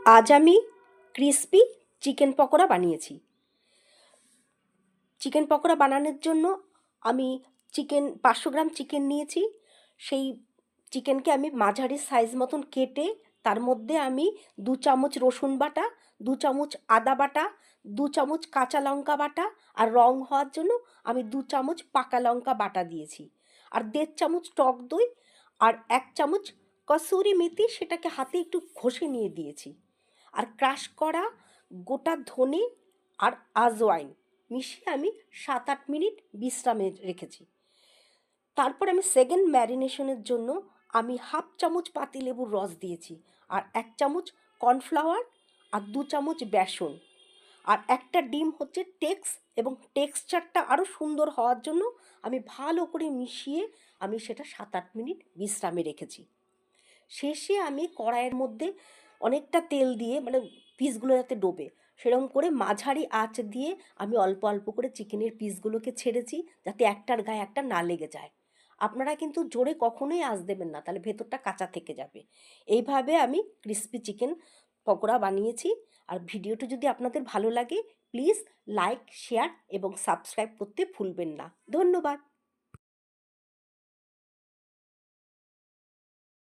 আজ আমি crispy chicken pakora বানিয়েছি। চিকেন পকোড়া বানানোর জন্য আমি 500 গ্রাম চিকেন নিয়েছি। সেই চিকেনকে আমি মাঝারি সাইজ মতন কেটে তার মধ্যে আমি 2 চামচ রসুন বাটা, 2 চামচ আদা বাটা, 2 চামচ কাঁচা লঙ্কা বাটা, আর রং হওয়ার জন্য আমি 2 চামচ পাকা লঙ্কা বাটা দিয়েছি, আর 1.5 চামচ টক দই, আর 1 চামচ কসুরি মেথি, সেটাকে হাতে একটু ঘষে নিয়ে দিয়েছি, আর ক্রাশ করা গোটা ধনে আর আজওয়াইন মিশিয়ে আমি 7-8 মিনিট বিশ্রামে রেখেছি। তারপর আমি সেকেন্ড ম্যারিনেশনের জন্য আমি 1/2 চামচ পাতিলেবুর রস দিয়েছি, আর 1 চামচ কর্নফ্লাওয়ার, আর 2 চামচ বেসন, আর একটা ডিম হচ্ছে এবং টেক্সচারটা আরও সুন্দর হওয়ার জন্য আমি ভালো করে মিশিয়ে আমি সেটা 7-8 মিনিট বিশ্রামে রেখেছি। শেষে আমি কড়াইয়ের মধ্যে অনেকটা তেল দিয়ে, মানে পিসগুলো যাতে ডোবে সেরকম করে মাঝারি আঁচ দিয়ে আমি অল্প অল্প করে চিকেনের পিসগুলোকে ছেড়েছি, যাতে একটার গায়ে একটা না লেগে যায়। আপনারা কিন্তু জোরে কখনোই আঁচ দেবেন না, তাহলে ভেতরটা কাঁচা থেকে যাবে। এইভাবে আমি ক্রিসপি চিকেন পকোড়া বানিয়েছি। আর ভিডিওটি যদি আপনাদের ভালো লাগে, প্লিজ লাইক, শেয়ার এবং সাবস্ক্রাইব করতে ভুলবেন না। ধন্যবাদ।